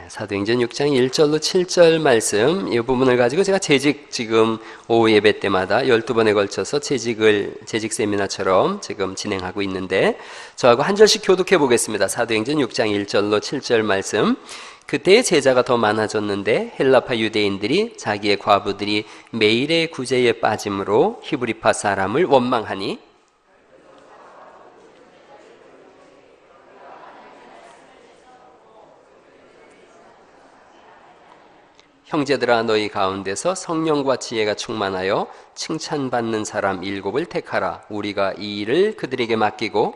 사도행전 6장 1절로 7절 말씀, 이 부분을 가지고 제가 지금 오후 예배 때마다 12번에 걸쳐서 재직 세미나처럼 지금 진행하고 있는데, 저하고 한 절씩 교독해 보겠습니다. 사도행전 6장 1절로 7절 말씀. 그때의 제자가 더 많아졌는데 헬라파 유대인들이 자기의 과부들이 매일의 구제에 빠짐으로 히브리파 사람을 원망하니, 형제들아 너희 가운데서 성령과 지혜가 충만하여 칭찬받는 사람 7을 택하라. 우리가 이 일을 그들에게 맡기고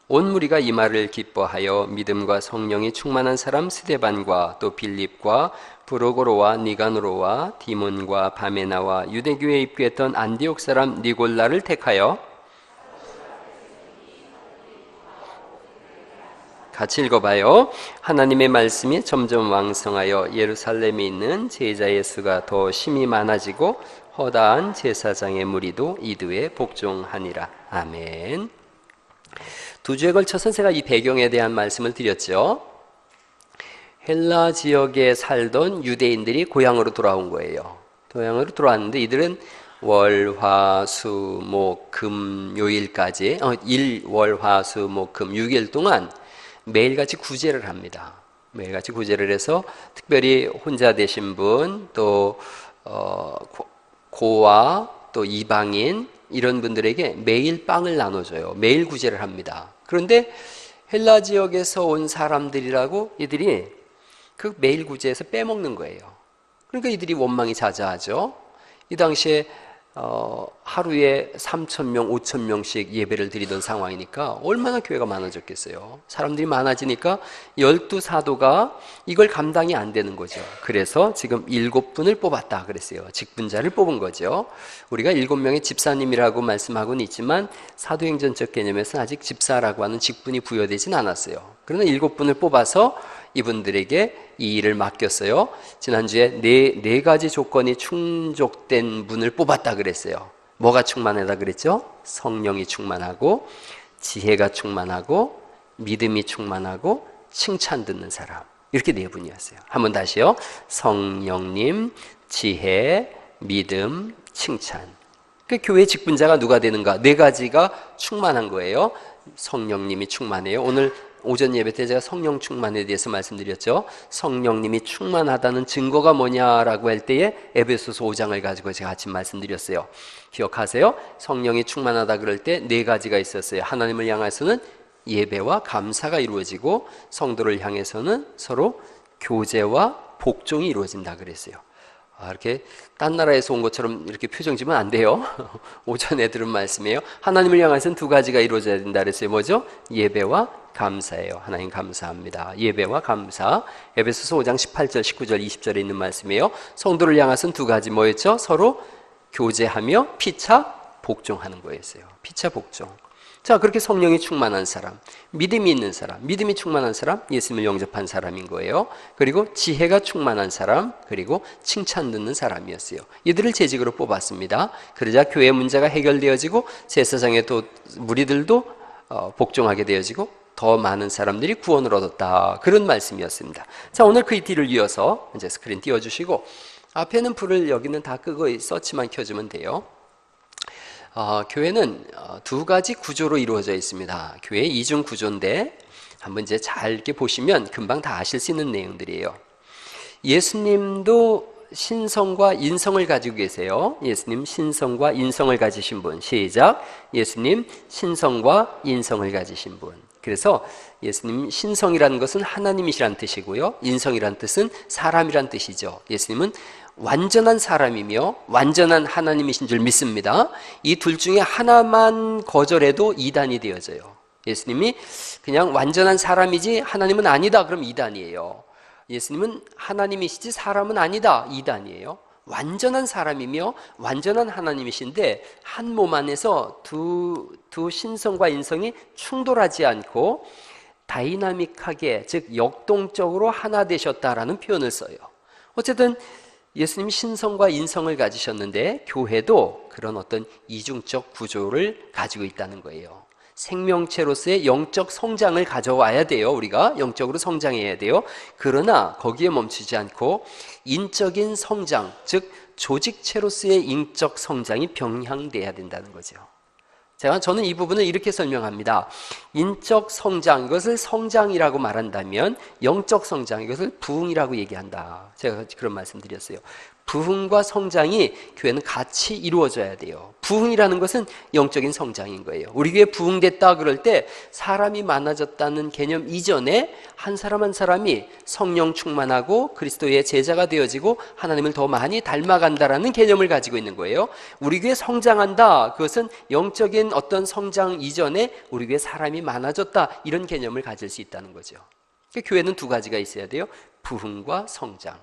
온 무리가 이 말을 기뻐하여 믿음과 성령이 충만한 사람 스데반과 또 빌립과 브로고로와 니가노로와 디몬과 바메나와 유대교에 입교했던 안디옥 사람 니골라를 택하여, 같이 읽어봐요. 하나님의 말씀이 점점 왕성하여 예루살렘에 있는 제자의 수가 더 심히 많아지고 허다한 제사장의 무리도 이두에 복종하니라. 아멘. 두 주에 걸쳐서 제가 이 배경에 대한 말씀을 드렸죠. 헬라 지역에 살던 유대인들이 고향으로 돌아온 거예요. 고향으로 돌아왔는데 이들은 월, 화, 수, 목, 금, 요일까지 월, 화, 수, 목, 금 6일 동안 매일같이 구제를 합니다. 매일같이 구제를 해서 특별히 혼자 되신 분, 또 고아, 또 이방인 이런 분들에게 매일 빵을 나눠줘요. 매일 구제를 합니다. 그런데 헬라 지역에서 온 사람들이라고 이들이 그 매일 구제에서 빼먹는 거예요. 그러니까 이들이 원망이 자자하죠. 이 당시에 하루에 3,000명, 5,000명씩 예배를 드리던 상황이니까 얼마나 교회가 많아졌겠어요. 사람들이 많아지니까 12사도가 이걸 감당이 안 되는 거죠. 그래서 지금 7분을 뽑았다 그랬어요. 직분자를 뽑은 거죠. 우리가 7명의 집사님이라고 말씀하고는 있지만 사도행전적 개념에서는 아직 집사라고 하는 직분이 부여되진 않았어요. 그러나 7분을 뽑아서 이분들에게 이 일을 맡겼어요. 지난주에 네 가지 조건이 충족된 분을 뽑았다 그랬어요. 뭐가 충만하다 그랬죠? 성령이 충만하고, 지혜가 충만하고, 믿음이 충만하고, 칭찬 듣는 사람. 이렇게 4분이었어요. 한번 다시요. 성령님, 지혜, 믿음, 칭찬. 그 교회 직분자가 누가 되는가? 4가지가 충만한 거예요. 성령님이 충만해요. 오늘 오전 예배 때 제가 성령 충만에 대해서 말씀드렸죠. 성령님이 충만하다는 증거가 뭐냐라고 할 때에 에베소서 5장을 가지고 제가 아침 말씀드렸어요. 기억하세요? 성령이 충만하다 그럴 때 4가지가 있었어요. 하나님을 향해서는 예배와 감사가 이루어지고, 성도를 향해서는 서로 교제와 복종이 이루어진다 그랬어요. 이렇게 딴 나라에서 온 것처럼 이렇게 표정 지면 안 돼요. 오전에 들은 말씀이에요. 하나님을 향해서는 2가지가 이루어져야 된다 그랬어요. 뭐죠? 예배와 감사예요. 하나님 감사합니다. 예배와 감사. 에베소서 5장 18절, 19절, 20절에 있는 말씀이에요. 성도를 향해서는 2가지 뭐였죠? 서로 교제하며 피차 복종하는 거였어요. 피차 복종. 자, 그렇게 성령이 충만한 사람, 믿음이 있는 사람, 믿음이 충만한 사람, 예수님을 영접한 사람인 거예요. 그리고 지혜가 충만한 사람, 그리고 칭찬 듣는 사람이었어요. 이들을 재직으로 뽑았습니다. 그러자 교회 문제가 해결되어지고 제사장의 또 무리들도 복종하게 되어지고 더 많은 사람들이 구원을 얻었다. 그런 말씀이었습니다. 자, 오늘 그 뒤를 이어서 이제 스크린 띄워주시고, 앞에는 불을 여기는 다 끄고 서치만 켜주면 돼요. 교회는 2가지 구조로 이루어져 있습니다. 교회 이중 구조인데 한번 이제 잘 이렇게 보시면 금방 다 아실 수 있는 내용들이에요. 예수님도 신성과 인성을 가지고 계세요. 예수님 신성과 인성을 가지신 분. 시작. 예수님 신성과 인성을 가지신 분. 그래서 예수님 신성이라는 것은 하나님이시란 뜻이고요, 인성이란 뜻은 사람이란 뜻이죠. 예수님은 완전한 사람이며 완전한 하나님이신 줄 믿습니다. 이 둘 중에 하나만 거절해도 이단이 되어져요. 예수님이 그냥 완전한 사람이지 하나님은 아니다, 그럼 이단이에요. 예수님은 하나님이시지 사람은 아니다, 이단이에요. 완전한 사람이며 완전한 하나님이신데 한 몸 안에서 두 신성과 인성이 충돌하지 않고 다이나믹하게, 즉 역동적으로 하나 되셨다라는 표현을 써요. 어쨌든 예수님이 신성과 인성을 가지셨는데 교회도 그런 어떤 이중적 구조를 가지고 있다는 거예요. 생명체로서의 영적 성장을 가져와야 돼요. 우리가 영적으로 성장해야 돼요. 그러나 거기에 멈추지 않고 인적인 성장, 즉 조직체로서의 인적 성장이 병행돼야 된다는 거죠. 저는 이 부분을 이렇게 설명합니다. 인적 성장, 이것을 성장이라고 말한다면 영적 성장, 이것을 부흥이라고 얘기한다. 제가 그런 말씀 드렸어요. 부흥과 성장이 교회는 같이 이루어져야 돼요. 부흥이라는 것은 영적인 성장인 거예요. 우리 교회 부흥됐다 그럴 때 사람이 많아졌다는 개념 이전에 한 사람 한 사람이 성령 충만하고 그리스도의 제자가 되어지고 하나님을 더 많이 닮아간다라는 개념을 가지고 있는 거예요. 우리 교회 성장한다, 그것은 영적인 어떤 성장 이전에 우리 교회 사람이 많아졌다, 이런 개념을 가질 수 있다는 거죠. 그러니까 교회는 두 가지가 있어야 돼요. 부흥과 성장.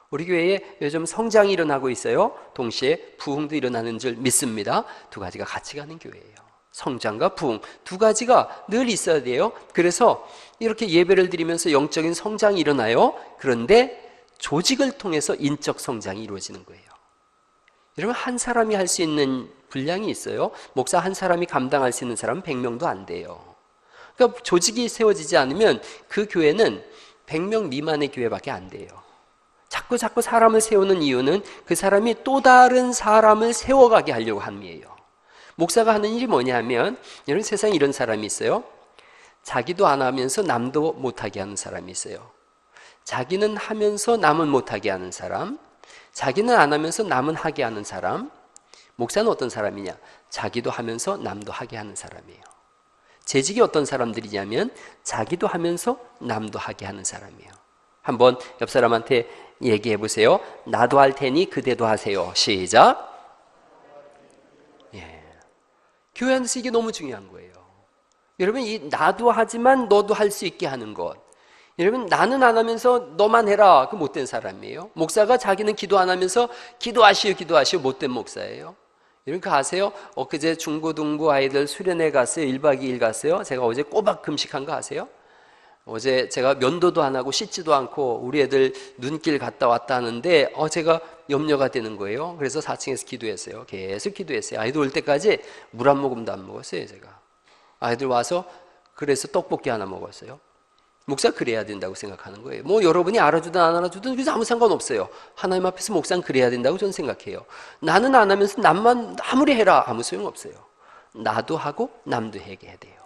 우리 교회에 요즘 성장이 일어나고 있어요. 동시에 부흥도 일어나는 줄 믿습니다. 두 가지가 같이 가는 교회예요. 성장과 부흥, 두 가지가 늘 있어야 돼요. 그래서 이렇게 예배를 드리면서 영적인 성장이 일어나요. 그런데 조직을 통해서 인적 성장이 이루어지는 거예요. 여러분, 한 사람이 할 수 있는 분량이 있어요. 목사 한 사람이 감당할 수 있는 사람은 100명도 안 돼요. 그러니까 조직이 세워지지 않으면 그 교회는 100명 미만의 교회밖에 안 돼요. 자꾸 사람을 세우는 이유는 그 사람이 또 다른 사람을 세워가게 하려고 함이에요. 목사가 하는 일이 뭐냐면, 여러분, 세상에 이런 사람이 있어요. 자기도 안 하면서 남도 못하게 하는 사람이 있어요. 자기는 하면서 남은 못하게 하는 사람, 자기는 안 하면서 남은 하게 하는 사람. 목사는 어떤 사람이냐? 자기도 하면서 남도 하게 하는 사람이에요. 재직이 어떤 사람들이냐면 자기도 하면서 남도 하게 하는 사람이에요. 한번 옆 사람한테 얘기해 보세요. 나도 할 테니 그대도 하세요. 시작. 예. 교회 안에서 이게 너무 중요한 거예요. 여러분, 이 나도 하지만 너도 할 수 있게 하는 것. 여러분, 나는 안 하면서 너만 해라, 그 못된 사람이에요. 목사가 자기는 기도 안 하면서 기도하시오 못된 목사예요. 여러분, 그거 아세요? 엊그제 중고등부 아이들 수련회 갔어요. 1박 2일 갔어요. 제가 어제 꼬박 금식한 거 아세요? 어제 제가 면도도 안 하고 씻지도 않고 우리 애들 눈길 갔다 왔다 하는데 제가 염려가 되는 거예요. 그래서 4층에서 기도했어요. 계속 기도했어요. 아이들 올 때까지 물 한 모금도 안 먹었어요. 제가 아이들 와서 그래서 떡볶이 하나 먹었어요. 목사 그래야 된다고 생각하는 거예요. 뭐 여러분이 알아주든 안 알아주든 그래서 아무 상관없어요. 하나님 앞에서 목사는 그래야 된다고 저는 생각해요. 나는 안 하면서 남만 아무리 해라, 아무 소용없어요. 나도 하고 남도 하게 해야 돼요.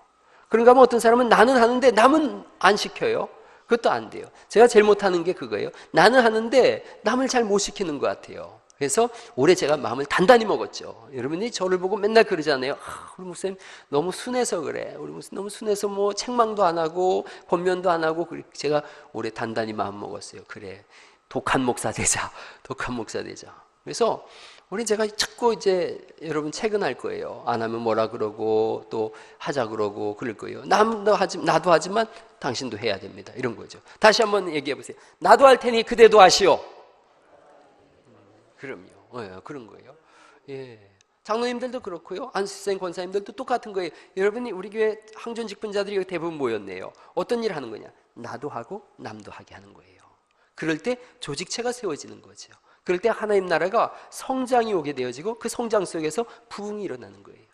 그런가 하면 어떤 사람은 나는 하는데 남은 안 시켜요. 그것도 안 돼요. 제가 제일 못하는 게 그거예요. 나는 하는데 남을 잘 못 시키는 것 같아요. 그래서 올해 제가 마음을 단단히 먹었죠. 여러분이 저를 보고 맨날 그러잖아요. 우리 목사님 너무 순해서 그래. 우리 목사님 너무 순해서 뭐 책망도 안 하고 권면도 안 하고. 제가 올해 단단히 마음 먹었어요. 그래, 독한 목사 되자. 독한 목사 되자. 그래서 우리 제가 자꾸 이제 여러분 퇴근할 거예요. 안 하면 뭐라 그러고 또 하자 그러고 그럴 거예요. 나도 하지만 당신도 해야 됩니다. 이런 거죠. 다시 한번 얘기해 보세요. 나도 할 테니 그대도 하시오. 그럼요. 그런 거예요. 예. 장로님들도 그렇고요. 안수생 권사님들도 똑같은 거예요. 여러분이 우리 교회 항존 직분자들이 대부분 모였네요. 어떤 일을 하는 거냐? 나도 하고 남도 하게 하는 거예요. 그럴 때 조직체가 세워지는 거죠. 그럴 때 하나님 나라가 성장이 오게 되어지고 그 성장 속에서 부흥이 일어나는 거예요.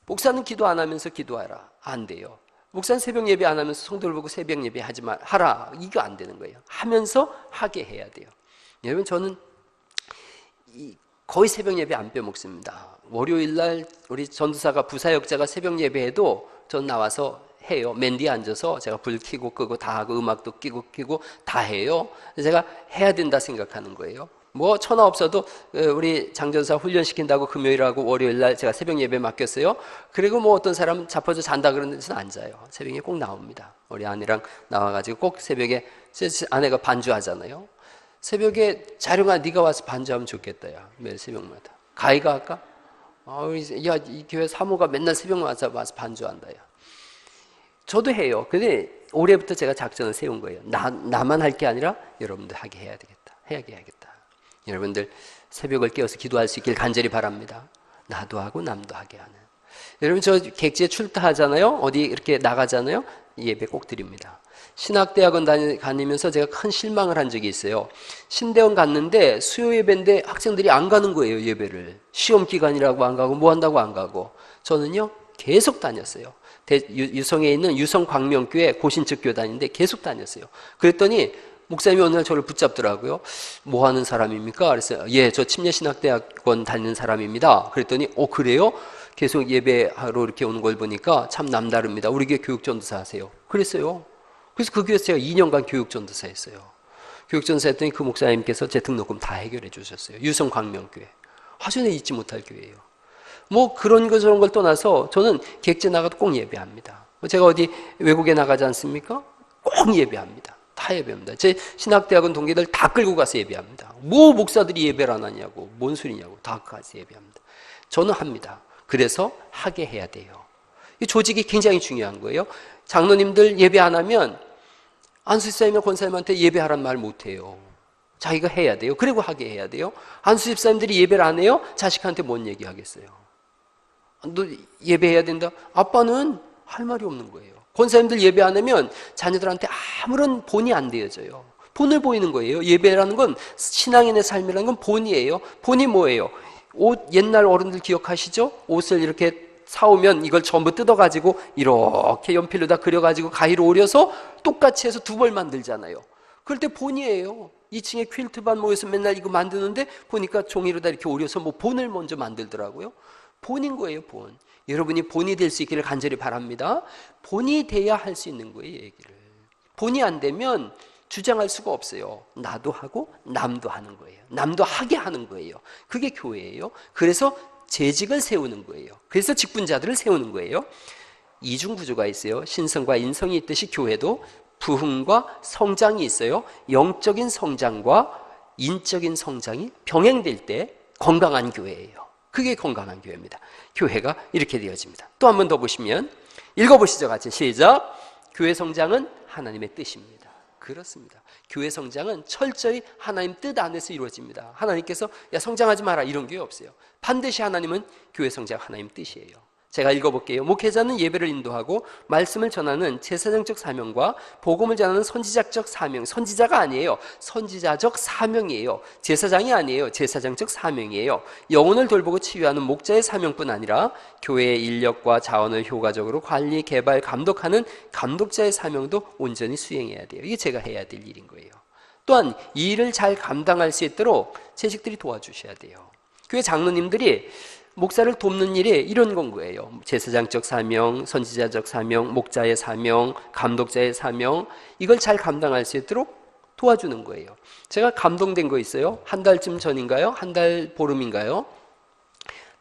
목사는 기도 안 하면서 기도하라. 안 돼요. 목사는 새벽 예배 안 하면서 성도를 보고 새벽 예배 하라. 이거 안 되는 거예요. 하면서 하게 해야 돼요. 여러분, 저는 거의 새벽 예배 안 빼먹습니다. 월요일 날 우리 전도사가 부사역자가 새벽 예배해도 전 나와서 해요. 맨 뒤에 앉아서 제가 불 켜고 끄고 다 하고 음악도 켜고 다 해요. 제가 해야 된다 생각하는 거예요. 뭐 천하 없어도 우리 장전사 훈련시킨다고 금요일하고 월요일 날 제가 새벽 예배 맡겼어요. 그리고 뭐 어떤 사람은 자빠져 잔다 그러는 데서는 안 자요. 새벽에 꼭 나옵니다. 우리 아내랑 나와가지고 꼭 새벽에, 아내가 반주하잖아요. 새벽에 자룡아 네가 와서 반주하면 좋겠다. 야, 매일 새벽마다 가희가 할까? 야, 이 교회 사모가 맨날 새벽마다 와서 반주한다. 야. 저도 해요. 근데 올해부터 제가 작전을 세운 거예요. 나만 할 게 아니라 여러분들 하게 해야 되겠다. 해야겠다. 여러분들 새벽을 깨워서 기도할 수 있길 간절히 바랍니다. 나도 하고 남도 하게 하는. 여러분, 저 객지에 출타하잖아요. 어디 이렇게 나가잖아요. 예배 꼭 드립니다. 신학대학원 다니면서 제가 큰 실망을 한 적이 있어요. 신대원 갔는데 수요 예배인데 학생들이 안 가는 거예요. 예배를. 시험 기간이라고 안 가고 뭐 한다고 안 가고. 저는요 계속 다녔어요. 유성에 있는 유성광명교회 고신측 교단인데 계속 다녔어요. 그랬더니 목사님이 어느 날 저를 붙잡더라고요. 뭐 하는 사람입니까? 그랬어요. 예, 저 침례신학대학원 다니는 사람입니다. 그랬더니 그래요? 계속 예배하러 이렇게 오는 걸 보니까 참 남다릅니다. 우리 교회 교육전도사 하세요. 그랬어요. 그래서 그 교회에서 제가 2년간 교육전도사 했어요. 교육전도사 했더니 그 목사님께서 제 등록금 다 해결해 주셨어요. 유성광명교회. 하전에 잊지 못할 교회예요. 뭐 그런 거 저런 걸 떠나서 저는 객지 나가도 꼭 예배합니다. 제가 어디 외국에 나가지 않습니까? 꼭 예배합니다. 다 예배합니다. 제 신학대학원 동기들 다 끌고 가서 예배합니다. 뭐 목사들이 예배를 안 하냐고, 뭔 소리냐고, 다 가서 예배합니다. 저는 합니다. 그래서 하게 해야 돼요. 이 조직이 굉장히 중요한 거예요. 장로님들 예배 안 하면 안수집사님이나 권사님한테 예배하란 말 못해요. 자기가 해야 돼요. 그리고 하게 해야 돼요. 안수집사님들이 예배를 안 해요? 자식한테 뭔 얘기하겠어요? 너 예배해야 된다? 아빠는 할 말이 없는 거예요. 권사님들 예배 안 하면 자녀들한테 아무런 본이 안 되어져요. 본을 보이는 거예요. 예배라는 건, 신앙인의 삶이라는 건 본이에요. 본이 뭐예요? 옷, 옛날 어른들 기억하시죠? 옷을 이렇게 사오면 이걸 전부 뜯어가지고 이렇게 연필로 다 그려가지고 가위로 오려서 똑같이 해서 두 벌 만들잖아요. 그럴 때 본이에요. 2층에 퀼트반 모여서 맨날 이거 만드는데 보니까 종이로 다 이렇게 오려서 뭐 본을 먼저 만들더라고요. 본인 거예요, 본. 여러분이 본이 될 수 있기를 간절히 바랍니다. 본이 돼야 할 수 있는 거예요, 얘기를. 본이 안 되면 주장할 수가 없어요. 나도 하고 남도 하는 거예요. 남도 하게 하는 거예요. 그게 교회예요. 그래서 재직을 세우는 거예요. 그래서 직분자들을 세우는 거예요. 이중 구조가 있어요. 신성과 인성이 있듯이 교회도 부흥과 성장이 있어요. 영적인 성장과 인적인 성장이 병행될 때 건강한 교회예요. 그게 건강한 교회입니다. 교회가 이렇게 되어집니다. 또 한 번 더 보시면, 읽어보시죠, 같이. 시작. 교회 성장은 하나님의 뜻입니다. 그렇습니다. 교회 성장은 철저히 하나님 뜻 안에서 이루어집니다. 하나님께서 야 성장하지 마라 이런 게 없어요. 반드시 하나님은 교회 성장 하나님 뜻이에요. 제가 읽어볼게요. 목회자는 예배를 인도하고 말씀을 전하는 제사장적 사명과 복음을 전하는 선지자적 사명, 선지자가 아니에요. 선지자적 사명이에요. 제사장이 아니에요. 제사장적 사명이에요. 영혼을 돌보고 치유하는 목자의 사명뿐 아니라 교회의 인력과 자원을 효과적으로 관리, 개발, 감독하는 감독자의 사명도 온전히 수행해야 돼요. 이게 제가 해야 될 일인 거예요. 또한 이 일을 잘 감당할 수 있도록 재직들이 도와주셔야 돼요. 교회 장로님들이 목사를 돕는 일이 이런 건 거예요. 제사장적 사명, 선지자적 사명, 목자의 사명, 감독자의 사명, 이걸 잘 감당할 수 있도록 도와주는 거예요. 제가 감동된 거 있어요. 한 달쯤 전인가요? 한 달 보름인가요?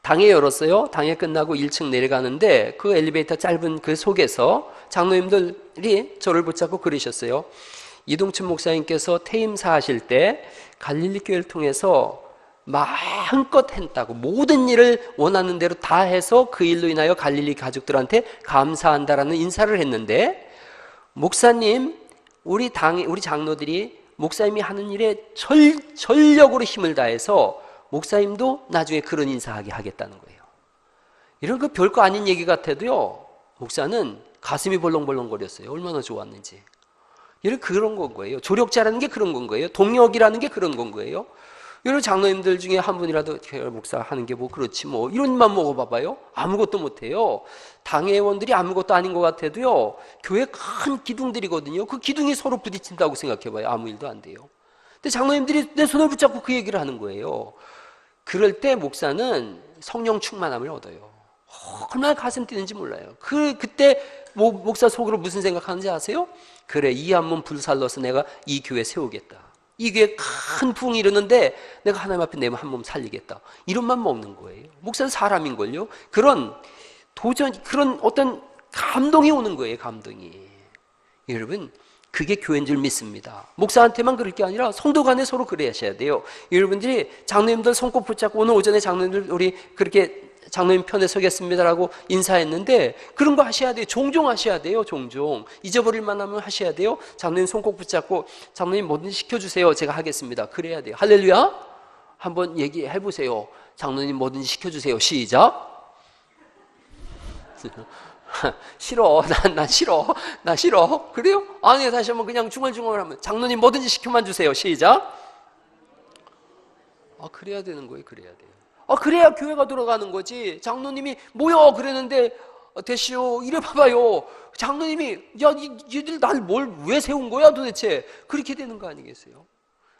당회 열었어요. 당회 끝나고 1층 내려가는데 그 엘리베이터 짧은 그 속에서 장로님들이 저를 붙잡고 그러셨어요. 이동춘 목사님께서 퇴임사 하실 때 갈릴리 교회를 통해서 마음껏 했다고, 모든 일을 원하는 대로 다 해서 그 일로 인하여 갈릴리 가족들한테 감사한다라는 인사를 했는데, 목사님, 우리 장로들이 목사님이 하는 일에 전력으로 힘을 다해서 목사님도 나중에 그런 인사하게 하겠다는 거예요. 이런 거 별거 아닌 얘기 같아도요, 목사는 가슴이 벌렁벌렁거렸어요. 얼마나 좋았는지. 이런 그런 건 거예요. 조력자라는 게 그런 건 거예요. 동력이라는 게 그런 건 거예요. 여러 장로님들 중에 한 분이라도 목사 하는 게 뭐 그렇지 뭐 이런 일만 먹어봐봐요. 아무것도 못해요. 당회원들이 아무것도 아닌 것 같아도요, 교회 큰 기둥들이거든요. 그 기둥이 서로 부딪힌다고 생각해봐요. 아무 일도 안 돼요. 근데 장로님들이 내 손을 붙잡고 그 얘기를 하는 거예요. 그럴 때 목사는 성령 충만함을 얻어요. 얼마나 가슴 뛰는지 몰라요. 그때 목사 속으로 무슨 생각하는지 아세요? 그래, 이 한 몸 불살러서 내가 이 교회 세우겠다. 이 교회 큰 부흥이 이르는데 내가 하나님 앞에 내 한 몸 살리겠다. 이런 맘 먹는 거예요. 목사는 사람인걸요. 그런 어떤 감동이 오는 거예요. 감동이. 여러분, 그게 교회인 줄 믿습니다. 목사한테만 그럴 게 아니라 성도 간에 서로 그래야셔야 돼요. 여러분들이 장로님들 손꼽 붙잡고 오늘 오전에 장로님들 우리 그렇게 장로님 편에 서겠습니다라고 인사했는데 그런 거 하셔야 돼요. 종종 하셔야 돼요. 종종. 잊어버릴 만하면 하셔야 돼요. 장로님 손꼭 붙잡고 장로님 뭐든지 시켜주세요. 제가 하겠습니다. 그래야 돼요. 할렐루야. 한번 얘기해 보세요. 장로님 뭐든지 시켜주세요. 시작. 싫어. 난 싫어. 나 싫어. 그래요? 아니, 다시 한번 그냥 중얼중얼 하면 장로님 뭐든지 시켜만 주세요. 시작. 그래야 되는 거예요. 그래야 돼요. 그래야 교회가 돌아가는 거지. 장로님이 모여 그랬는데 대시오 이래 봐봐요. 장로님이 야 얘들 날 뭘 왜 세운 거야 도대체. 그렇게 되는 거 아니겠어요?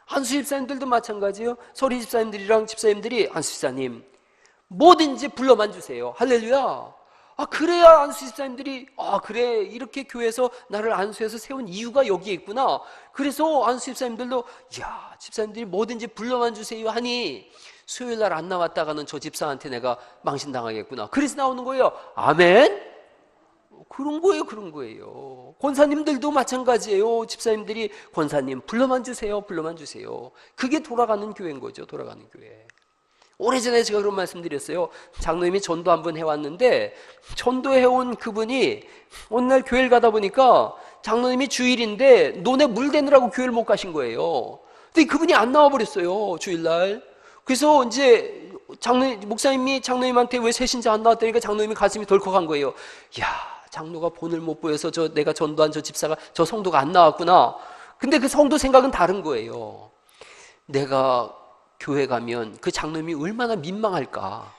안수 집사님들도 마찬가지예요. 서리 집사님들이랑 집사님들이 안수 집사님 뭐든지 불러만 주세요. 할렐루야. 그래야 안수 집사님들이 그래 이렇게 교회에서 나를 안수해서 세운 이유가 여기에 있구나. 그래서 안수 집사님들도 야 집사님들이 뭐든지 불러만 주세요 하니 수요일 날 안 나왔다가는 저 집사한테 내가 망신당하겠구나. 그래서 나오는 거예요. 아멘. 그런 거예요. 권사님들도 마찬가지예요. 집사님들이 권사님 불러만 주세요. 그게 돌아가는 교회인 거죠. 돌아가는 교회. 오래전에 제가 그런 말씀 드렸어요. 장로님이 전도 한번 해왔는데 전도해온 그분이 어느 날 교회를 가다 보니까 장로님이 주일인데 논에 물 대느라고 교회를 못 가신 거예요. 근데 그분이 안 나와버렸어요. 주일날. 그래서 이제 목사님이 장로님한테 왜 새신자 안 나왔다니까 장로님이 가슴이 덜컥한 거예요. 야, 장로가 본을 못 보여서 내가 전도한 저 집사가 저 성도가 안 나왔구나. 근데 그 성도 생각은 다른 거예요. 내가 교회 가면 그 장로님이 얼마나 민망할까.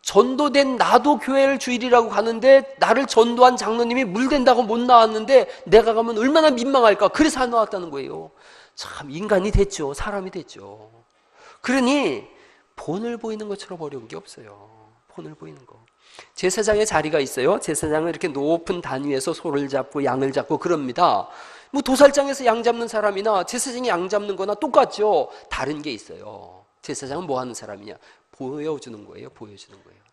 전도된 나도 교회를 주일이라고 가는데 나를 전도한 장로님이 물 된다고 못 나왔는데 내가 가면 얼마나 민망할까. 그래서 안 나왔다는 거예요. 참 인간이 됐죠. 사람이 됐죠. 그러니 본을 보이는 것처럼 어려운 게 없어요. 본을 보이는 거. 제사장의 자리가 있어요. 제사장은 이렇게 높은 단 위에서 소를 잡고 양을 잡고 그럽니다. 뭐 도살장에서 양 잡는 사람이나 제사장이 양 잡는 거나 똑같죠. 다른 게 있어요. 제사장은 뭐 하는 사람이냐? 보여주는 거예요.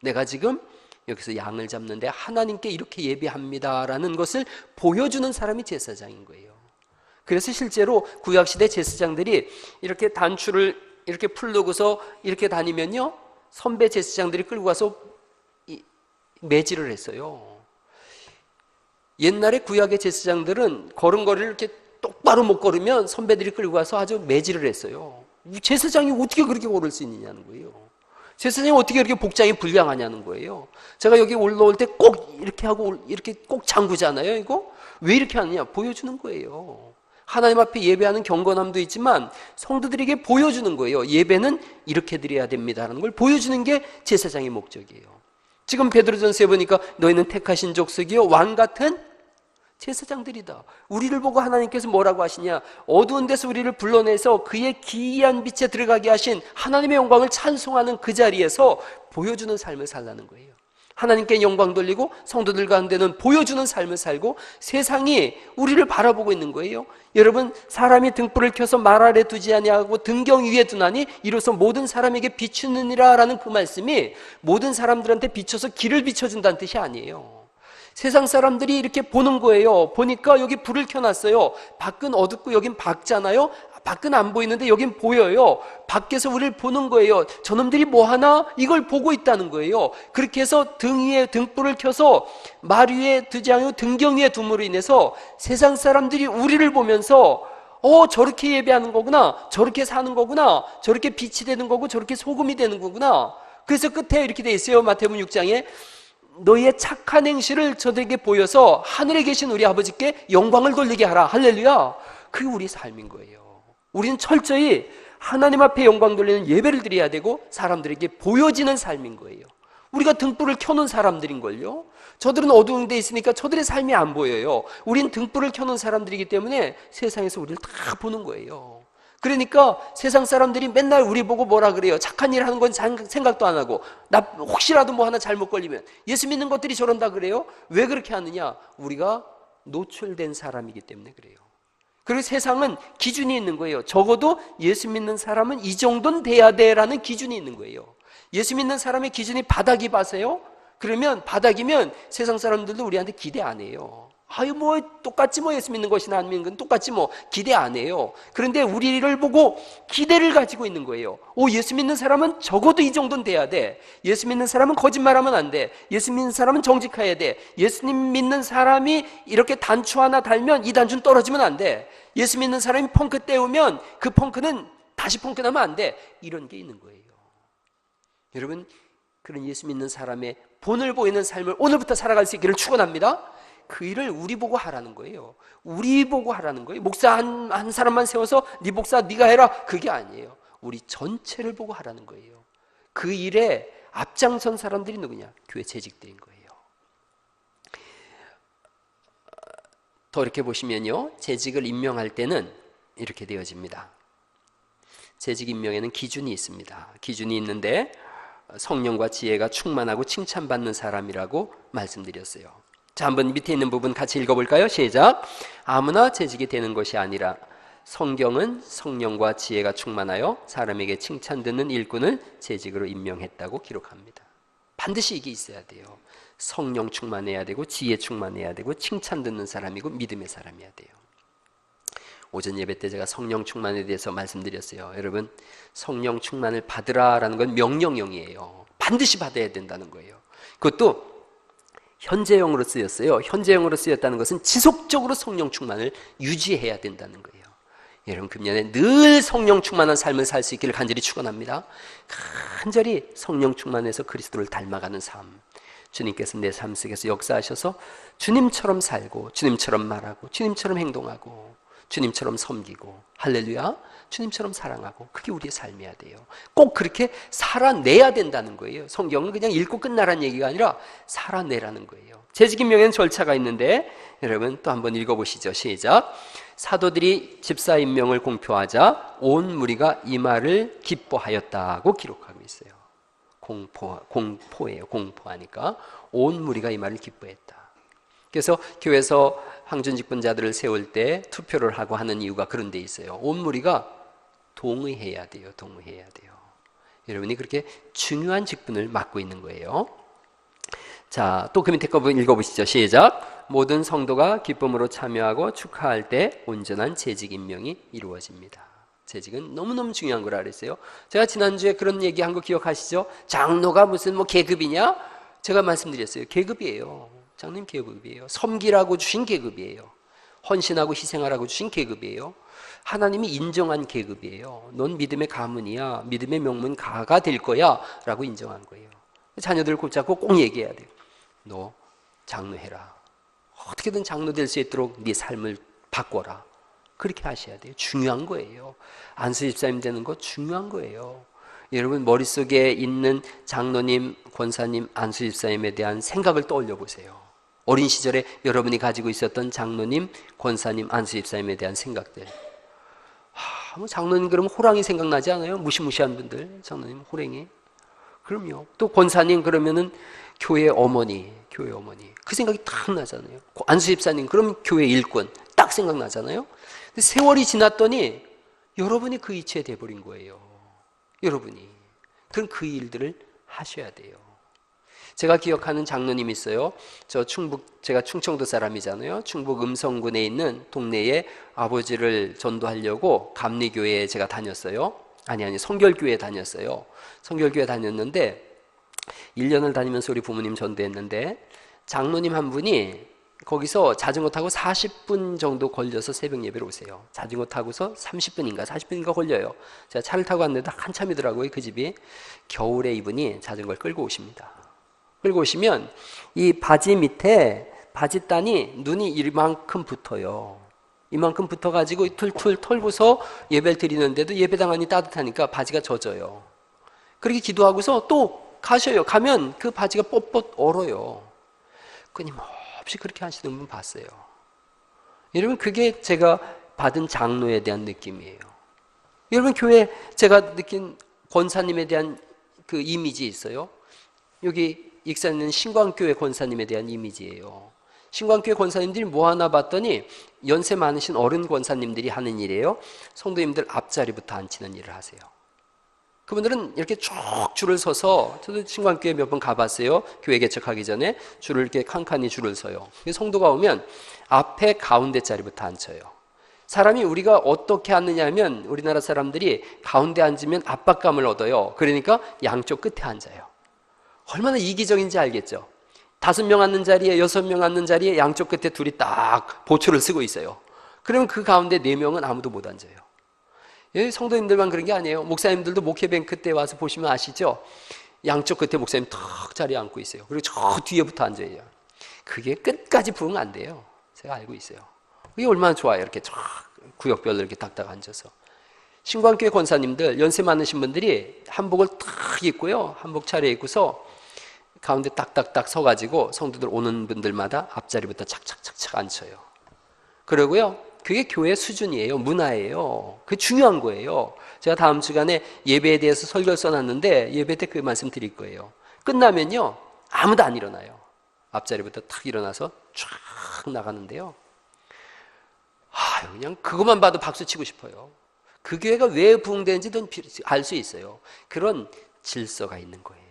내가 지금 여기서 양을 잡는데 하나님께 이렇게 예배합니다라는 것을 보여주는 사람이 제사장인 거예요. 그래서 실제로 구약시대 제사장들이 이렇게 단추를 이렇게 풀르고서 이렇게 다니면요 선배 제사장들이 끌고 가서 매질을 했어요. 옛날에 구약의 제사장들은 걸음걸이를 이렇게 똑바로 못 걸으면 선배들이 끌고 가서 아주 매질을 했어요. 제사장이 어떻게 그렇게 걸을 수 있느냐는 거예요. 제사장이 어떻게 그렇게 복장이 불량하냐는 거예요. 제가 여기 올라올 때 꼭 이렇게 하고 이렇게 꼭 잠그잖아요. 이거 왜 이렇게 하느냐? 보여주는 거예요. 하나님 앞에 예배하는 경건함도 있지만 성도들에게 보여주는 거예요. 예배는 이렇게 드려야 됩니다라는 걸 보여주는 게 제사장의 목적이에요. 지금 베드로전서에 보니까 너희는 택하신 족속이요 왕 같은 제사장들이다. 우리를 보고 하나님께서 뭐라고 하시냐? 어두운 데서 우리를 불러내서 그의 기이한 빛에 들어가게 하신 하나님의 영광을 찬송하는 그 자리에서 보여주는 삶을 살라는 거예요. 하나님께 영광 돌리고 성도들 가운데는 보여주는 삶을 살고 세상이 우리를 바라보고 있는 거예요. 여러분, 사람이 등불을 켜서 말 아래 두지 아니하고 등경 위에 두나니 이로써 모든 사람에게 비추느니라 라는 그 말씀이 모든 사람들한테 비춰서 길을 비춰준다는 뜻이 아니에요. 세상 사람들이 이렇게 보는 거예요. 보니까 여기 불을 켜놨어요. 밖은 어둡고 여긴 밝잖아요. 밖은 안 보이는데 여긴 보여요. 밖에서 우리를 보는 거예요. 저놈들이 뭐 하나? 이걸 보고 있다는 거예요. 그렇게 해서 등 위에 등불을 켜서 말 위에 두지 않고 등경 위에 둠으로 인해서 세상 사람들이 우리를 보면서 저렇게 예배하는 거구나, 저렇게 사는 거구나, 저렇게 빛이 되는 거고 저렇게 소금이 되는 거구나. 그래서 끝에 이렇게 돼 있어요. 마태복음 6장에 너희의 착한 행실을 저들에게 보여서 하늘에 계신 우리 아버지께 영광을 돌리게 하라. 할렐루야. 그게 우리 삶인 거예요. 우리는 철저히 하나님 앞에 영광 돌리는 예배를 드려야 되고 사람들에게 보여지는 삶인 거예요. 우리가 등불을 켜놓은 사람들인걸요. 저들은 어두운 데 있으니까 저들의 삶이 안 보여요. 우린 등불을 켜놓은 사람들이기 때문에 세상에서 우리를 다 보는 거예요. 그러니까 세상 사람들이 맨날 우리 보고 뭐라 그래요? 착한 일 하는 건 생각도 안 하고 나 혹시라도 뭐 하나 잘못 걸리면 예수 믿는 것들이 저런다 그래요? 왜 그렇게 하느냐? 우리가 노출된 사람이기 때문에 그래요. 그리고 세상은 기준이 있는 거예요. 적어도 예수 믿는 사람은 이 정도는 돼야 돼라는 기준이 있는 거예요. 예수 믿는 사람의 기준이 바닥이 봐세요? 그러면 바닥이면 세상 사람들도 우리한테 기대 안 해요. 아유 뭐 똑같지 뭐 예수 믿는 것이나 안 믿는 건 똑같지 뭐 기대 안 해요. 그런데 우리를 보고 기대를 가지고 있는 거예요. 예수 믿는 사람은 적어도 이 정도는 돼야 돼. 예수 믿는 사람은 거짓말하면 안 돼. 예수 믿는 사람은 정직해야 돼. 예수님 믿는 사람이 이렇게 단추 하나 달면 이 단추는 떨어지면 안 돼. 예수 믿는 사람이 펑크 떼우면 그 펑크는 다시 펑크 나면 안 돼. 이런 게 있는 거예요. 여러분, 그런 예수 믿는 사람의 본을 보이는 삶을 오늘부터 살아갈 수 있기를 축원합니다. 그 일을 우리 보고 하라는 거예요. 우리 보고 하라는 거예요. 목사 한 사람만 세워서 네 목사 네가 해라, 그게 아니에요. 우리 전체를 보고 하라는 거예요. 그 일에 앞장선 사람들이 누구냐? 교회 재직들인 거예요. 더 이렇게 보시면요, 재직을 임명할 때는 이렇게 되어집니다. 재직 임명에는 기준이 있습니다. 기준이 있는데 성령과 지혜가 충만하고 칭찬받는 사람이라고 말씀드렸어요. 자, 한번 밑에 있는 부분 같이 읽어볼까요? 시작. 아무나 재직이 되는 것이 아니라 성경은 성령과 지혜가 충만하여 사람에게 칭찬 듣는 일꾼을 재직으로 임명했다고 기록합니다. 반드시 이게 있어야 돼요. 성령 충만해야 되고 지혜 충만해야 되고 칭찬 듣는 사람이고 믿음의 사람이어야 돼요. 오전 예배 때 제가 성령 충만에 대해서 말씀드렸어요. 여러분, 성령 충만을 받으라라는 건 명령형이에요. 반드시 받아야 된다는 거예요. 그것도 현재형으로 쓰였어요. 현재형으로 쓰였다는 것은 지속적으로 성령 충만을 유지해야 된다는 거예요. 여러분, 금년에 늘 성령 충만한 삶을 살 수 있기를 간절히 축원합니다. 간절히 성령 충만해서 그리스도를 닮아가는 삶, 주님께서 내 삶 속에서 역사하셔서 주님처럼 살고 주님처럼 말하고 주님처럼 행동하고 주님처럼 섬기고, 할렐루야, 주님처럼 사랑하고, 그게 우리의 삶이어야 돼요. 꼭 그렇게 살아내야 된다는 거예요. 성경은 그냥 읽고 끝나라는 얘기가 아니라 살아내라는 거예요. 재직임명에는 절차가 있는데 여러분 또 한번 읽어보시죠. 시작. 사도들이 집사 임명을 공표하자 온 무리가 이 말을 기뻐하였다고 기록하고 있어요. 공포예요. 공포하니까 온 무리가 이 말을 기뻐했다. 그래서 교회에서 항준직분자들을 세울 때 투표를 하고 하는 이유가 그런 데 있어요. 온 무리가 동의해야 돼요. 동의해야 돼요. 여러분이 그렇게 중요한 직분을 맡고 있는 거예요. 자, 또 그 밑에 거 읽어보시죠. 시작. 모든 성도가 기쁨으로 참여하고 축하할 때 온전한 재직 임명이 이루어집니다. 재직은 너무너무 중요한 거라 그랬어요. 제가 지난주에 그런 얘기한 거 기억하시죠? 장로가 무슨 뭐 계급이냐? 제가 말씀드렸어요. 계급이에요. 장로님 계급이에요. 섬기라고 주신 계급이에요. 헌신하고 희생하라고 주신 계급이에요. 하나님이 인정한 계급이에요. 넌 믿음의 가문이야. 믿음의 명문 가가 될 거야 라고 인정한 거예요. 자녀들 붙잡고 꼭 얘기해야 돼요. 너 장로해라. 어떻게든 장로 될 수 있도록 네 삶을 바꿔라. 그렇게 하셔야 돼요. 중요한 거예요. 안수 집사님 되는 거 중요한 거예요. 여러분 머릿속에 있는 장로님, 권사님, 안수 집사님에 대한 생각을 떠올려 보세요. 어린 시절에 여러분이 가지고 있었던 장로님, 권사님, 안수 집사님에 대한 생각들. 뭐 장로님 그러면 호랑이 생각나지 않아요? 무시무시한 분들, 장로님 호랑이. 그럼요. 또 권사님 그러면은 교회 어머니, 교회 어머니. 그 생각이 딱 나잖아요. 안수 집사님 그러면 교회 일꾼 딱 생각나잖아요. 근데 세월이 지났더니 여러분이 그 이치에 돼버린 거예요. 여러분이. 그럼 그 일들을 하셔야 돼요. 제가 기억하는 장로님이 있어요. 제가 충청도 사람이잖아요. 충북 음성군에 있는 동네에 아버지를 전도하려고 감리교회에 제가 다녔어요. 아니 성결교회에 다녔어요. 성결교회 다녔는데 1년을 다니면서 우리 부모님 전도했는데 장로님 한 분이 거기서 자전거 타고 40분 정도 걸려서 새벽 예배를 오세요. 자전거 타고서 30분인가 40분인가 걸려요. 제가 차를 타고 왔는데 한참이더라고요. 그 집이. 겨울에 이분이 자전거를 끌고 오십니다. 끌고 오시면 이 바지 밑에 바지단이 눈이 이만큼 붙어요. 이만큼 붙어가지고 툴툴 털고서 예배를 드리는데도 예배당 안이 따뜻하니까 바지가 젖어요. 그렇게 기도하고서 또 가셔요. 가면 그 바지가 뻣뻣 얼어요. 끊임없이 그렇게 하시는 분 봤어요. 여러분 그게 제가 받은 장로에 대한 느낌이에요. 여러분 교회 제가 느낀 권사님에 대한 그 이미지 있어요. 여기 익산에 있는 신광교회 권사님에 대한 이미지예요. 신광교회 권사님들이 뭐 하나 봤더니 연세 많으신 어른 권사님들이 하는 일이에요. 성도님들 앞자리부터 앉히는 일을 하세요. 그분들은 이렇게 쭉 줄을 서서, 저도 신광교회 몇 번 가봤어요. 교회 개척하기 전에 줄을 이렇게 칸칸이 줄을 서요. 성도가 오면 앞에 가운데 자리부터 앉혀요. 사람이 우리가 어떻게 앉느냐 하면 우리나라 사람들이 가운데 앉으면 압박감을 얻어요. 그러니까 양쪽 끝에 앉아요. 얼마나 이기적인지 알겠죠? 5명 앉는 자리에 6명 앉는 자리에 양쪽 끝에 둘이 딱 보초를 쓰고 있어요. 그러면 그 가운데 4명은 아무도 못 앉아요. 성도님들만 그런 게 아니에요. 목사님들도 목회뱅크 때 와서 보시면 아시죠? 양쪽 끝에 목사님 턱 자리에 앉고 있어요. 그리고 저 뒤에부터 앉아요. 그게 끝까지 부응 안 돼요. 제가 알고 있어요. 그게 얼마나 좋아요. 이렇게 쫙 구역별로 이렇게 딱딱 앉아서. 신광교회 권사님들 연세 많으신 분들이 한복을 탁 입고요. 한복 차려입고서 가운데 딱딱딱 서가지고 성도들 오는 분들마다 앞자리부터 착착착착 앉혀요. 그러고요. 그게 교회 수준이에요. 문화예요. 그게 중요한 거예요. 제가 다음 주간에 예배에 대해서 설교를 써놨는데 예배 때 그 말씀 드릴 거예요. 끝나면요. 아무도 안 일어나요. 앞자리부터 탁 일어나서 쫙 나가는데요. 그냥 그것만 봐도 박수 치고 싶어요. 그 교회가 왜 부흥되는지도 알 수 있어요. 그런 질서가 있는 거예요.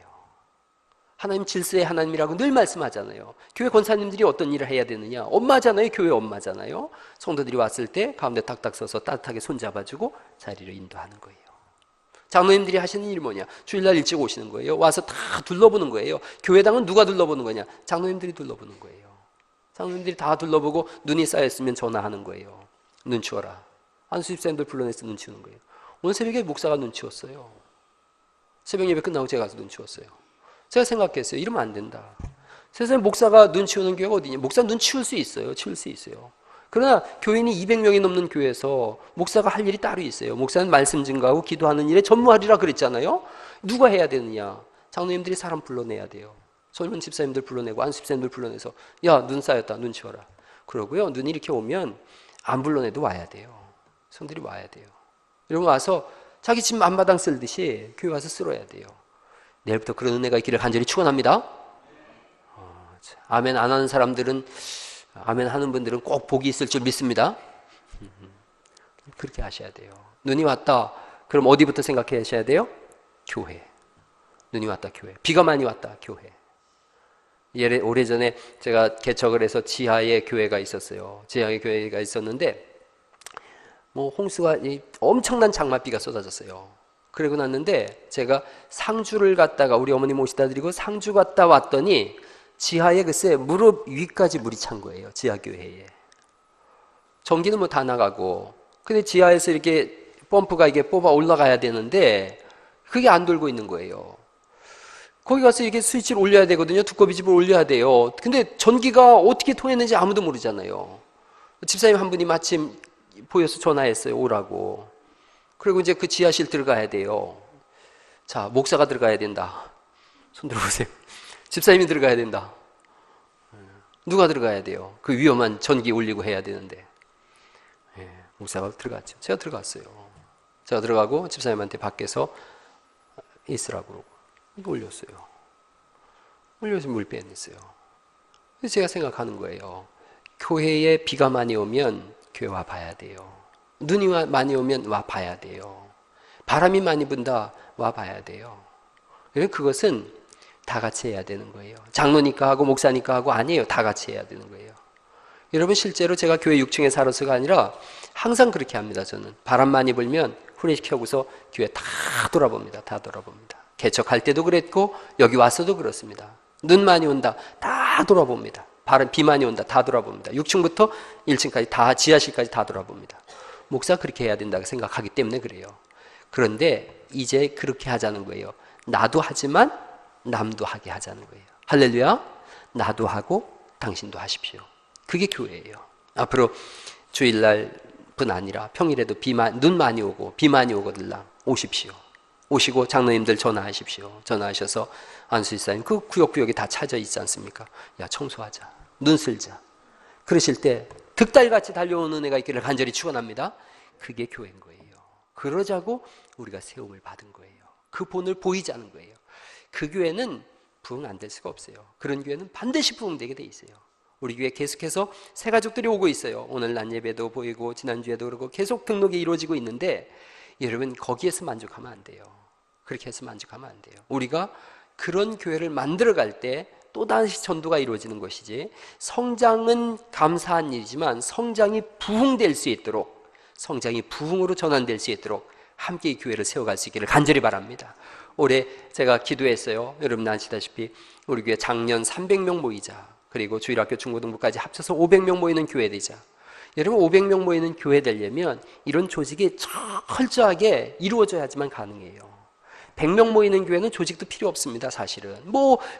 하나님 질서의 하나님이라고 늘 말씀하잖아요. 교회 권사님들이 어떤 일을 해야 되느냐? 엄마잖아요. 교회 엄마잖아요. 성도들이 왔을 때 가운데 탁탁 서서 따뜻하게 손잡아주고 자리를 인도하는 거예요. 장로님들이 하시는 일이 뭐냐? 주일날 일찍 오시는 거예요. 와서 다 둘러보는 거예요. 교회당은 누가 둘러보는 거냐? 장로님들이 둘러보는 거예요. 장로님들이 다 둘러보고 눈이 쌓였으면 전화하는 거예요. 눈 치워라. 안수 집사님들 불러내서 눈 치우는 거예요. 오늘 새벽에 목사가 눈 치웠어요. 새벽 예배 끝나고 제가 가서 눈 치웠어요. 제가 생각했어요. 이러면 안 된다. 세상에 목사가 눈 치우는 교회가 어디냐? 목사 눈 치울 수 있어요. 치울 수 있어요. 그러나 교인이 200명이 넘는 교회에서 목사가 할 일이 따로 있어요. 목사는 말씀 증거하고 기도하는 일에 전무하리라 그랬잖아요. 누가 해야 되느냐? 장로님들이 사람 불러내야 돼요. 젊은 집사님들 불러내고 안수 집사님들 불러내서 야, 눈 쌓였다. 눈 치워라. 그러고요. 눈이 이렇게 오면 안 불러내도 와야 돼요. 성들이 와야 돼요. 이러면 와서 자기 집 앞마당 쓸듯이 교회 와서 쓸어야 돼요. 내일부터 그런 은혜가 있기를 간절히 축원합니다. 아멘 안 하는 사람들은 아멘 하는 분들은 꼭 복이 있을 줄 믿습니다. 그렇게 하셔야 돼요. 눈이 왔다. 그럼 어디부터 생각하셔야 돼요? 교회. 눈이 왔다 교회. 비가 많이 왔다 교회. 오래전에 제가 개척을 해서 지하에 교회가 있었어요. 지하에 교회가 있었는데 홍수가 엄청난 장맛비가 쏟아졌어요. 그러고 났는데 제가 상주를 갔다가 우리 어머니 모시다 드리고 상주 갔다 왔더니 지하에 글쎄 무릎 위까지 물이 찬 거예요. 지하교회에. 전기는 다 나가고 근데 지하에서 이렇게 펌프가 이게 뽑아 올라가야 되는데 그게 안 돌고 있는 거예요. 거기 가서 이게 스위치를 올려야 되거든요. 두꺼비 집을 올려야 돼요. 근데 전기가 어떻게 통했는지 아무도 모르잖아요. 집사님 한 분이 마침 보여서 전화했어요. 오라고. 그리고 이제 그 지하실 들어가야 돼요. 자, 목사가 들어가야 된다. 손 들어보세요. 집사님이 들어가야 된다. 누가 들어가야 돼요? 그 위험한 전기 올리고 해야 되는데. 목사가 들어갔죠. 제가 들어갔어요. 제가 들어가고 집사님한테 밖에서 있으라고 그러고 올렸어요. 올려서 물 빼냈어요. 그래서 제가 생각하는 거예요. 교회에 비가 많이 오면 교회 와 봐야 돼요. 눈이 많이 오면 와 봐야 돼요. 바람이 많이 분다 와 봐야 돼요. 그것은 다 같이 해야 되는 거예요. 장로니까 하고 목사니까 하고 아니에요. 다 같이 해야 되는 거예요. 여러분 실제로 제가 교회 6층에 살아서가 아니라 항상 그렇게 합니다. 저는 바람 많이 불면 후레쉬 켜고서 교회 다 돌아봅니다. 다 돌아봅니다. 개척할 때도 그랬고 여기 와서도 그렇습니다. 눈 많이 온다 다 돌아봅니다. 비 많이 온다 다 돌아봅니다. 6층부터 1층까지 다 지하실까지 다 돌아봅니다. 목사 그렇게 해야 된다고 생각하기 때문에 그래요. 그런데 이제 그렇게 하자는 거예요. 나도 하지만 남도 하게 하자는 거예요. 할렐루야. 나도 하고 당신도 하십시오. 그게 교회예요. 앞으로 주일날 뿐 아니라 평일에도 눈 많이 오고 비 많이 오거들랑 오십시오. 오시고 장로님들 전화하십시오. 전화하셔서 안수집사님 그 구역구역이 다 차져 있지 않습니까? 야 청소하자. 눈 쓸자. 그러실 때 득달같이 달려오는 은혜가 있기를 간절히 축원합니다. 그게 교회인 거예요. 그러자고 우리가 세움을 받은 거예요. 그 본을 보이자는 거예요. 그 교회는 부흥 안 될 수가 없어요. 그런 교회는 반드시 부흥되게 돼 있어요. 우리 교회 계속해서 새 가족들이 오고 있어요. 오늘 낮 예배도 보이고 지난주에도 그러고 계속 등록이 이루어지고 있는데 여러분 거기에서 만족하면 안 돼요. 그렇게 해서 만족하면 안 돼요. 우리가 그런 교회를 만들어갈 때 또다시 전도가 이루어지는 것이지 성장은 감사한 일이지만 성장이 부흥될 수 있도록 성장이 부흥으로 전환될 수 있도록 함께 이 교회를 세워갈 수 있기를 간절히 바랍니다. 올해 제가 기도했어요. 여러분 아시다시피 우리 교회 작년 300명 모이자 그리고 주일학교 중고등부까지 합쳐서 500명 모이는 교회 되자. 여러분 500명 모이는 교회 되려면 이런 조직이 철저하게 이루어져야지만 가능해요. 100명 모이는 교회는 조직도 필요 없습니다. 사실은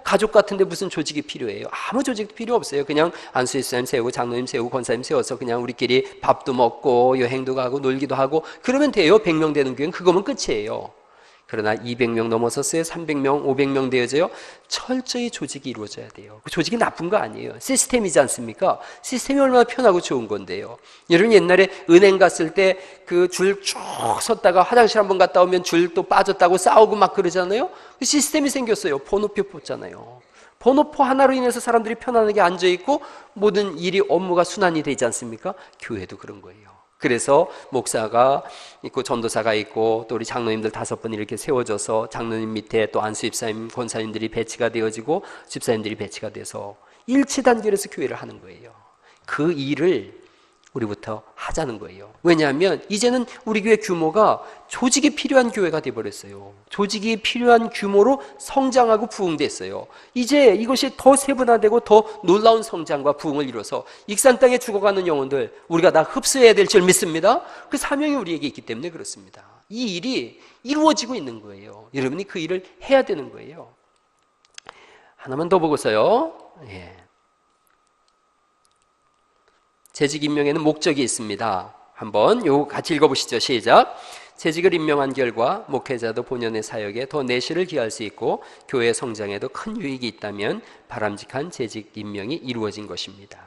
가족 같은데 무슨 조직이 필요해요? 아무 조직도 필요 없어요. 그냥 안수집사님 세우고 장로님 세우고 권사님 세워서 그냥 우리끼리 밥도 먹고 여행도 가고 놀기도 하고 그러면 돼요. 100명 되는 교회는 그거면 끝이에요. 그러나 200명 넘어섰어요. 300명, 500명 되어져요. 철저히 조직이 이루어져야 돼요. 그 조직이 나쁜 거 아니에요. 시스템이지 않습니까? 시스템이 얼마나 편하고 좋은 건데요. 여러분 옛날에 은행 갔을 때 그 줄 쭉 섰다가 화장실 한번 갔다 오면 줄 또 빠졌다고 싸우고 막 그러잖아요. 그 시스템이 생겼어요. 번호표 뽑잖아요. 번호표 하나로 인해서 사람들이 편안하게 앉아있고 모든 일이 업무가 순환이 되지 않습니까? 교회도 그런 거예요. 그래서 목사가 있고 전도사가 있고 또 우리 장로님들 5분 이렇게 세워져서 장로님 밑에 또 안수집사님, 권사님들이 배치가 되어지고 집사님들이 배치가 돼서 일치단결해서 교회를 하는 거예요. 그 일을 우리부터 하자는 거예요. 왜냐하면 이제는 우리 교회 규모가 조직이 필요한 교회가 되어버렸어요. 조직이 필요한 규모로 성장하고 부흥됐어요. 이제 이것이 더 세분화되고 더 놀라운 성장과 부흥을 이뤄서 익산 땅에 죽어가는 영혼들 우리가 다 흡수해야 될 줄 믿습니다. 그 사명이 우리에게 있기 때문에 그렇습니다. 이 일이 이루어지고 있는 거예요. 여러분이 그 일을 해야 되는 거예요. 하나만 더 보고서요. 재직 임명에는 목적이 있습니다. 한번 요거 같이 읽어보시죠. 시작. 재직을 임명한 결과 목회자도 본연의 사역에 더 내실을 기할 수 있고 교회 성장에도 큰 유익이 있다면 바람직한 재직 임명이 이루어진 것입니다.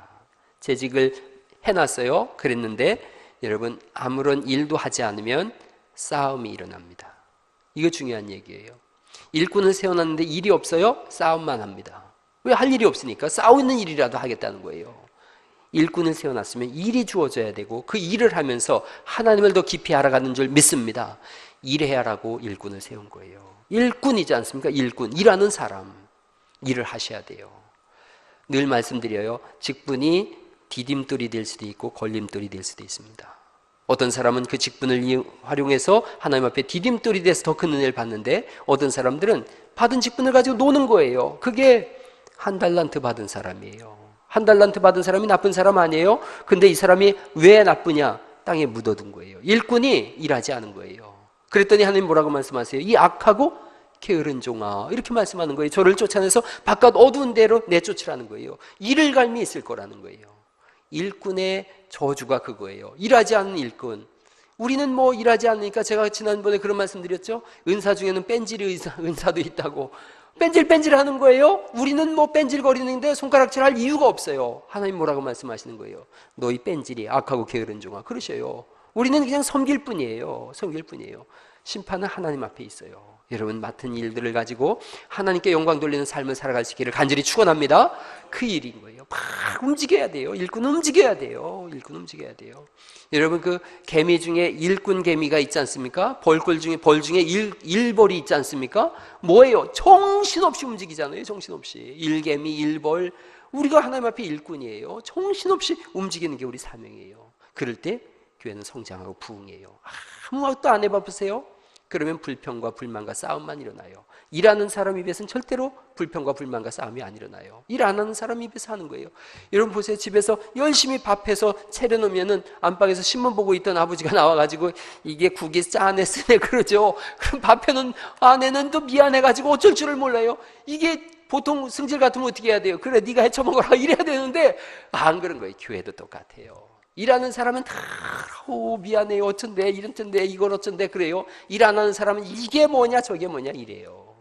재직을 해놨어요. 그랬는데 여러분 아무런 일도 하지 않으면 싸움이 일어납니다. 이거 중요한 얘기예요. 일꾼을 세워놨는데 일이 없어요? 싸움만 합니다. 왜 할 일이 없으니까 싸우는 일이라도 하겠다는 거예요. 일꾼을 세워놨으면 일이 주어져야 되고 그 일을 하면서 하나님을 더 깊이 알아가는 줄 믿습니다. 일해야라고 일꾼을 세운 거예요. 일꾼이지 않습니까? 일꾼, 일하는 사람. 일을 하셔야 돼요. 늘 말씀드려요. 직분이 디딤돌이 될 수도 있고 걸림돌이 될 수도 있습니다. 어떤 사람은 그 직분을 활용해서 하나님 앞에 디딤돌이 돼서 더 큰 은혜를 받는데 어떤 사람들은 받은 직분을 가지고 노는 거예요. 그게 한 달란트 받은 사람이에요. 한 달란트 받은 사람이 나쁜 사람 아니에요? 근데 이 사람이 왜 나쁘냐? 땅에 묻어둔 거예요. 일꾼이 일하지 않은 거예요. 그랬더니 하나님 뭐라고 말씀하세요? 이 악하고 게으른 종아, 이렇게 말씀하는 거예요. 저를 쫓아내서 바깥 어두운 데로 내쫓으라는 거예요. 일을 갈미 있을 거라는 거예요. 일꾼의 저주가 그거예요. 일하지 않는 일꾼. 우리는 뭐 일하지 않으니까 제가 지난번에 그런 말씀 드렸죠. 은사 중에는 뺀질이 은사도 있다고. 뺀질 하는 거예요. 우리는 뭐 뺀질거리는데 손가락질 할 이유가 없어요. 하나님 뭐라고 말씀하시는 거예요? 너희 뺀질이 악하고 게으른 종아. 그러셔요. 우리는 그냥 섬길 뿐이에요. 섬길 뿐이에요. 심판은 하나님 앞에 있어요. 여러분 맡은 일들을 가지고 하나님께 영광 돌리는 삶을 살아갈 수 있기를 간절히 축원합니다. 그 일인 거예요. 막 움직여야 돼요. 일꾼 움직여야 돼요. 일꾼 움직여야 돼요. 여러분 그 개미 중에 일꾼 개미가 있지 않습니까? 벌 중에 일벌이 있지 않습니까? 뭐예요? 정신없이 움직이잖아요. 정신없이. 일개미, 일벌. 우리가 하나님 앞에 일꾼이에요. 정신없이 움직이는 게 우리 사명이에요. 그럴 때 교회는 성장하고 부흥해요. 아무것도 안 해봐보세요. 그러면 불평과 불만과 싸움만 일어나요. 일하는 사람 입에서는 절대로 불평과 불만과 싸움이 안 일어나요. 일 안 하는 사람 입에서 하는 거예요. 여러분 보세요. 집에서 열심히 밥해서 차려놓으면은 안방에서 신문 보고 있던 아버지가 나와가지고 이게 국이 짜네 쓰네 그러죠. 그럼 밥해놓은 아내는 또 미안해가지고 어쩔 줄을 몰라요. 이게 보통 승질 같으면 어떻게 해야 돼요? 그래 네가 헤쳐먹어라 이래야 되는데 안 그런 거예요. 교회도 똑같아요. 일하는 사람은 다 미안해요 어쩐데 이런데 이걸 어쩐데 그래요. 일 안 하는 사람은 이게 뭐냐 저게 뭐냐 이래요.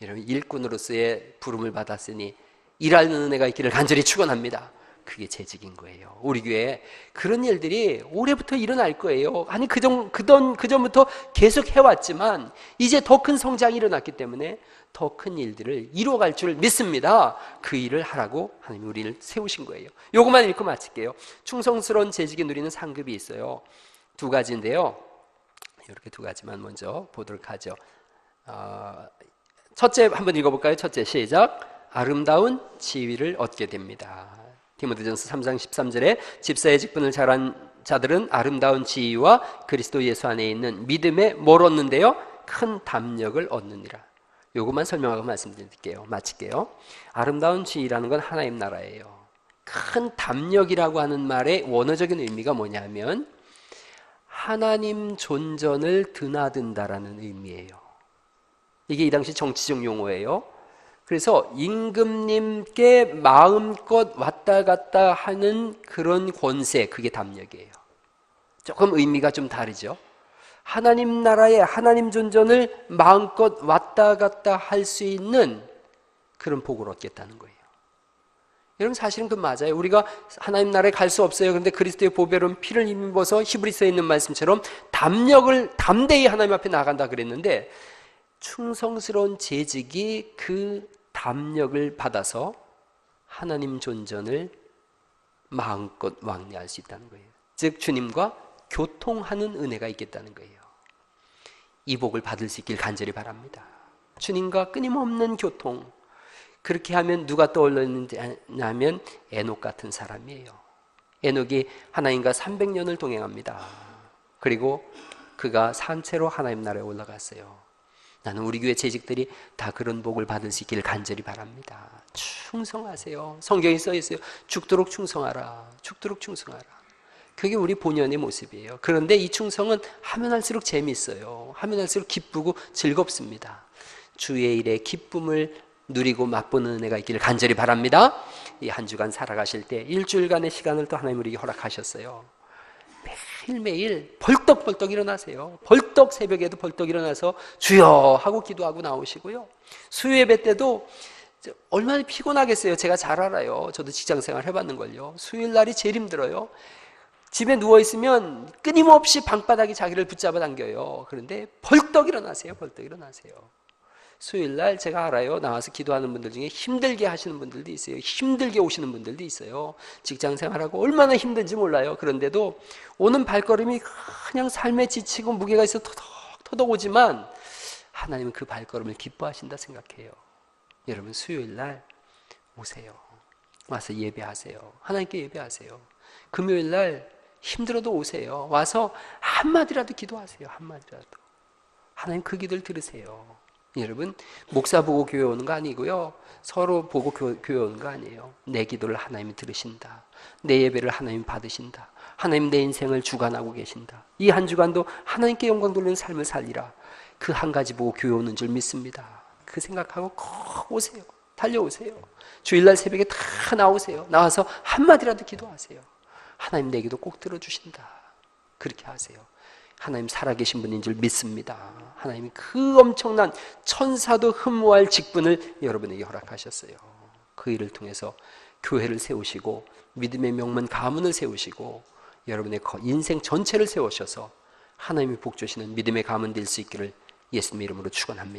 여러분 일꾼으로서의 부름을 받았으니 일하는 은혜가 있기를 간절히 축원합니다. 그게 재직인 거예요. 우리 교회에 그런 일들이 올해부터 일어날 거예요. 아니 그전부터 계속 해왔지만 이제 더 큰 성장이 일어났기 때문에 더 큰 일들을 이루어갈 줄 믿습니다. 그 일을 하라고 하나님이 우리를 세우신 거예요. 요것만 읽고 마칠게요. 충성스러운 재직이 누리는 상급이 있어요. 2가지인데요. 이렇게 2가지만 먼저 보도록 하죠. 첫째 한번 읽어볼까요? 첫째 시작. 아름다운 지위를 얻게 됩니다. 디모데전서 3장 13절에 집사의 직분을 잘한 자들은 아름다운 지위와 그리스도 예수 안에 있는 믿음에 뭘 얻는데요? 큰 담력을 얻느니라. 요것만 설명하고 말씀드릴게요. 마칠게요. 아름다운 지위라는 건 하나님 나라예요. 큰 담력이라고 하는 말의 원어적인 의미가 뭐냐면 하나님 존전을 드나든다라는 의미예요. 이게 이 당시 정치적 용어예요. 그래서 임금님께 마음껏 왔다 갔다 하는 그런 권세, 그게 담력이에요. 조금 의미가 좀 다르죠. 하나님 나라의 하나님 존전을 마음껏 왔다 갔다 할 수 있는 그런 복을 얻겠다는 거예요. 여러분 사실은 그 맞아요. 우리가 하나님 나라에 갈 수 없어요. 그런데 그리스도의 보배로운 피를 입어서 히브리서에 있는 말씀처럼 담대히 하나님 앞에 나간다 그랬는데 충성스러운 재직이 그 담력을 받아서 하나님 존전을 마음껏 왕래할 수 있다는 거예요. 즉 주님과 교통하는 은혜가 있겠다는 거예요. 이 복을 받을 수 있길 간절히 바랍니다. 주님과 끊임없는 교통. 그렇게 하면 누가 떠올랐느냐면 에녹 같은 사람이에요. 에녹이 하나님과 300년을 동행합니다. 그리고 그가 산채로 하나님 나라에 올라갔어요. 나는 우리 교회 재직들이 다 그런 복을 받을 수 있기를 간절히 바랍니다. 충성하세요. 성경에 써 있어요. 죽도록 충성하라. 죽도록 충성하라. 그게 우리 본연의 모습이에요. 그런데 이 충성은 하면 할수록 재미있어요. 하면 할수록 기쁘고 즐겁습니다. 주의 일에 기쁨을 누리고 맛보는 은혜가 있기를 간절히 바랍니다. 이 한 주간 살아가실 때 일주일간의 시간을 또 하나님 우리에게 허락하셨어요. 매일매일 벌떡벌떡 일어나세요. 벌떡 새벽에도 벌떡 일어나서 주여 하고 기도하고 나오시고요. 수요 예배 때도 얼마나 피곤하겠어요. 제가 잘 알아요. 저도 직장생활 해봤는걸요. 수요일 날이 제일 힘들어요. 집에 누워있으면 끊임없이 방바닥이 자기를 붙잡아 당겨요. 그런데 벌떡 일어나세요. 벌떡 일어나세요. 수요일날 제가 알아요. 나와서 기도하는 분들 중에 힘들게 하시는 분들도 있어요. 힘들게 오시는 분들도 있어요. 직장생활하고 얼마나 힘든지 몰라요. 그런데도 오는 발걸음이 그냥 삶에 지치고 무게가 있어 터덕터덕 오지만 하나님은 그 발걸음을 기뻐하신다 생각해요. 여러분 수요일날 오세요. 와서 예배하세요. 하나님께 예배하세요. 금요일날 힘들어도 오세요. 와서 한마디라도 기도하세요. 한마디라도. 하나님 그 기도를 들으세요. 여러분 목사 보고 교회 오는 거 아니고요. 서로 보고 교회 오는 거 아니에요. 내 기도를 하나님이 들으신다. 내 예배를 하나님이 받으신다. 하나님 내 인생을 주관하고 계신다. 이 한 주간도 하나님께 영광 돌리는 삶을 살리라. 그 한 가지 보고 교회 오는 줄 믿습니다. 그 생각하고 꼭 오세요. 달려오세요. 주일날 새벽에 다 나오세요. 나와서 한마디라도 기도하세요. 하나님 내 기도 꼭 들어주신다. 그렇게 하세요. 하나님 살아계신 분인 줄 믿습니다. 하나님이 그 엄청난 천사도 흠모할 직분을 여러분에게 허락하셨어요. 그 일을 통해서 교회를 세우시고 믿음의 명문 가문을 세우시고 여러분의 인생 전체를 세우셔서 하나님이 복 주시는 믿음의 가문 될 수 있기를 예수님의 이름으로 축원합니다.